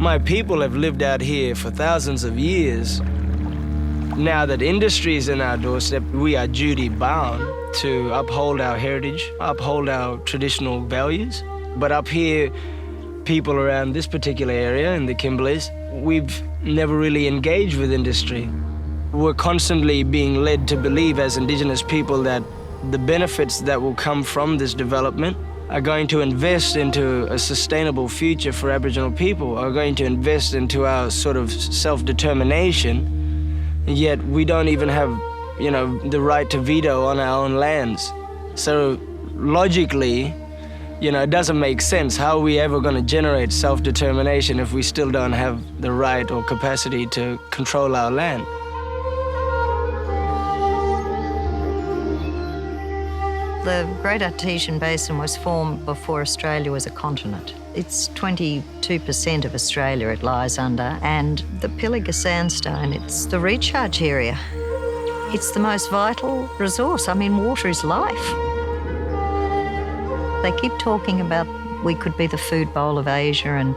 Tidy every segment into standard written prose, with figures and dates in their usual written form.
My people have lived out here for thousands of years. Now that industry is in our doorstep, we are duty-bound to uphold our heritage, uphold our traditional values. But up here, people around this particular area in the Kimberleys, we've never really engaged with industry. We're constantly being led to believe as Indigenous people that the benefits that will come from this development are going to invest into a sustainable future for Aboriginal people, are going to invest into our sort of self-determination, yet we don't even have, the right to veto on our own lands. So logically, it doesn't make sense. How are we ever going to generate self-determination if we still don't have the right or capacity to control our land? The Great Artesian Basin was formed before Australia was a continent. It's 22% of Australia it lies under, and the Pilliga sandstone, it's the recharge area. It's the most vital resource. I mean, water is life. They keep talking about we could be the food bowl of Asia and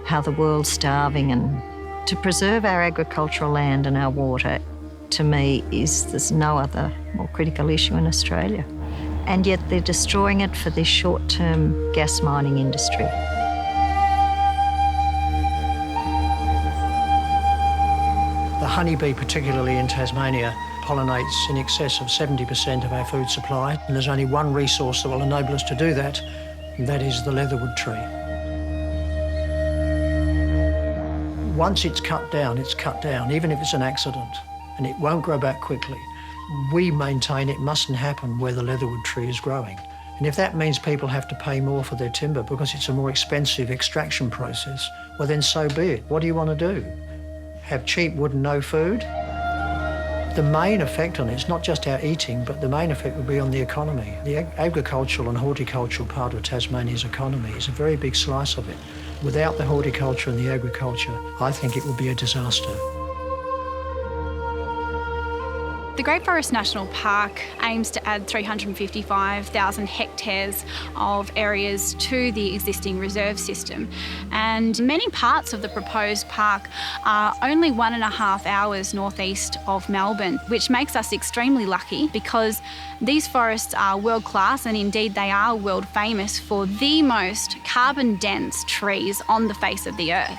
how the world's starving, and to preserve our agricultural land and our water, to me, there's no other more critical issue in Australia. And yet they're destroying it for this short-term gas mining industry. The honeybee, particularly in Tasmania, pollinates in excess of 70% of our food supply, and there's only one resource that will enable us to do that, and that is the leatherwood tree. Once it's cut down, even if it's an accident, and it won't grow back quickly. We maintain it mustn't happen where the leatherwood tree is growing. And if that means people have to pay more for their timber because it's a more expensive extraction process, well then so be it. What do you want to do? Have cheap wood and no food? The main effect on it is not just our eating, but the main effect will be on the economy. The agricultural and horticultural part of Tasmania's economy is a very big slice of it. Without the horticulture and the agriculture, I think it would be a disaster. The Great Forest National Park aims to add 355,000 hectares of areas to the existing reserve system, and many parts of the proposed park are only 1.5 hours northeast of Melbourne, which makes us extremely lucky because these forests are world class, and indeed they are world famous for the most carbon dense trees on the face of the earth.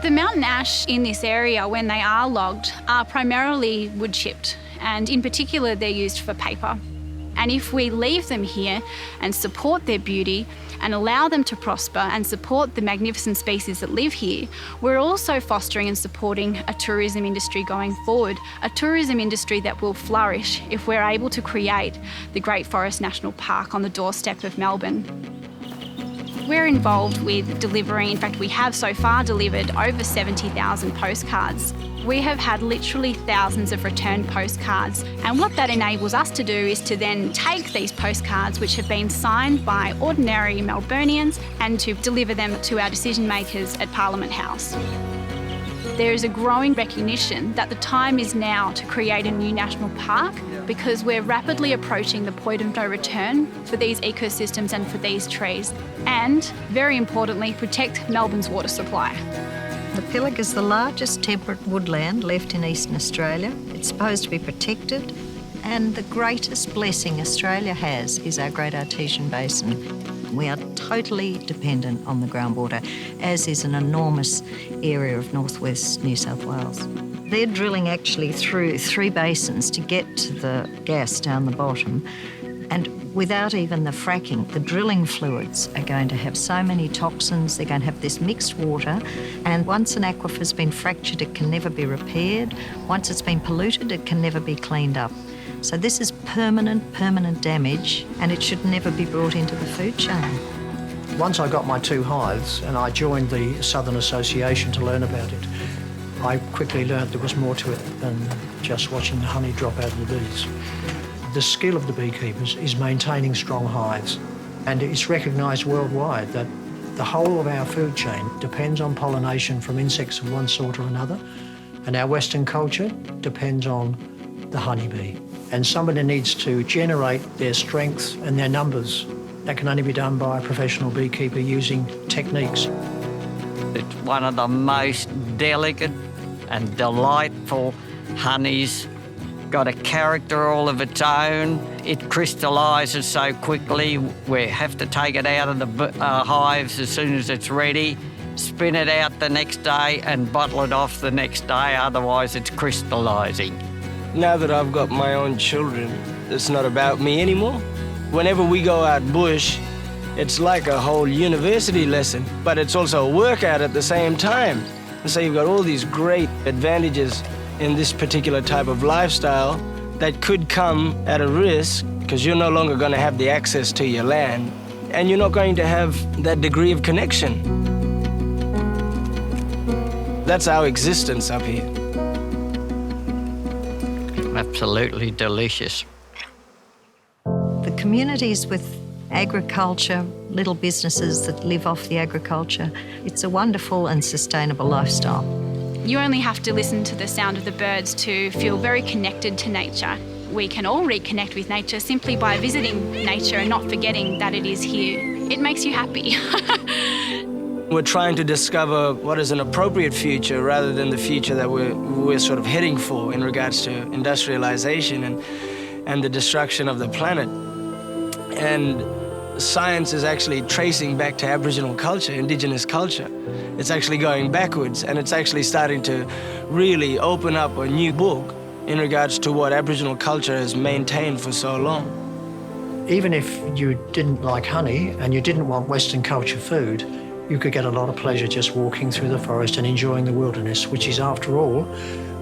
The mountain ash in this area, when they are logged, are primarily wood chipped, and in particular they're used for paper. And if we leave them here and support their beauty and allow them to prosper and support the magnificent species that live here, we're also fostering and supporting a tourism industry going forward, a tourism industry that will flourish if we're able to create the Great Forest National Park on the doorstep of Melbourne. We're involved with delivering, in fact we have so far delivered over 70,000 postcards. We have had literally thousands of returned postcards, and what that enables us to do is to then take these postcards which have been signed by ordinary Melburnians and to deliver them to our decision makers at Parliament House. There is a growing recognition that the time is now to create a new national park because we're rapidly approaching the point of no return for these ecosystems and for these trees, and, very importantly, protect Melbourne's water supply. The Pilliga is the largest temperate woodland left in Eastern Australia. It's supposed to be protected, and the greatest blessing Australia has is our Great Artesian Basin. We are totally dependent on the groundwater, as is an enormous area of northwest New South Wales. They're drilling actually through 3 basins to get to the gas down the bottom, and without even the fracking, the drilling fluids are going to have so many toxins, they're going to have this mixed water, and once an aquifer's been fractured, it can never be repaired. Once it's been polluted, it can never be cleaned up. So this is permanent damage, and it should never be brought into the food chain. Once I got my 2 hives and I joined the Southern Association to learn about it, I quickly learned there was more to it than just watching the honey drop out of the bees. The skill of the beekeepers is maintaining strong hives, and it's recognised worldwide that the whole of our food chain depends on pollination from insects of one sort or another, and our Western culture depends on the honeybee. And somebody needs to generate their strength and their numbers. That can only be done by a professional beekeeper using techniques. It's one of the most delicate and delightful honeys. Got a character all of its own. It crystallises so quickly, we have to take it out of the hives as soon as it's ready, spin it out the next day and bottle it off the next day, otherwise it's crystallising. Now that I've got my own children, it's not about me anymore. Whenever we go out bush, it's like a whole university lesson, but it's also a workout at the same time. And so you've got all these great advantages in this particular type of lifestyle that could come at a risk, because you're no longer going to have the access to your land, and you're not going to have that degree of connection. That's our existence up here. Absolutely delicious. The communities with agriculture, little businesses that live off the agriculture, it's a wonderful and sustainable lifestyle. You only have to listen to the sound of the birds to feel very connected to nature. We can all reconnect with nature simply by visiting nature and not forgetting that it is here. It makes you happy. We're trying to discover what is an appropriate future rather than the future that we're sort of heading for in regards to industrialization and the destruction of the planet. And science is actually tracing back to Aboriginal culture, Indigenous culture. It's actually going backwards, and it's actually starting to really open up a new book in regards to what Aboriginal culture has maintained for so long. Even if you didn't like honey and you didn't want Western culture food, you could get a lot of pleasure just walking through the forest and enjoying the wilderness, which is, after all,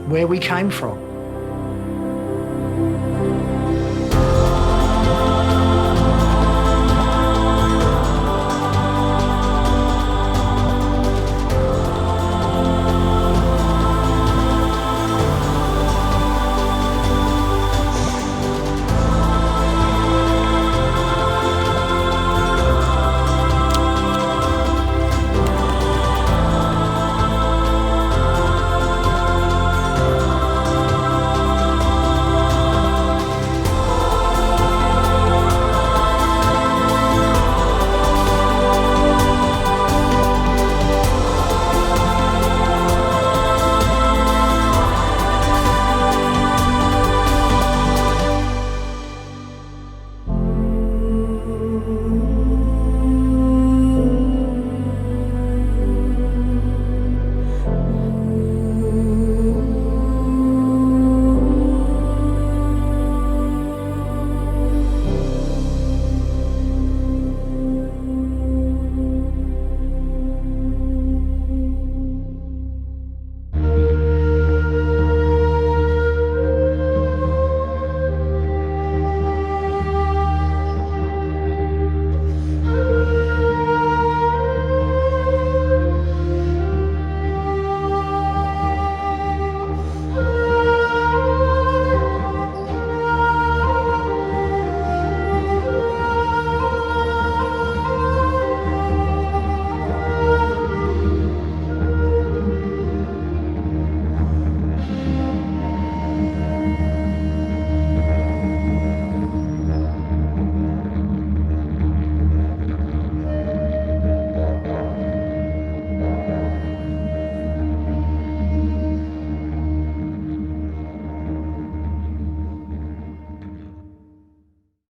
where we came from.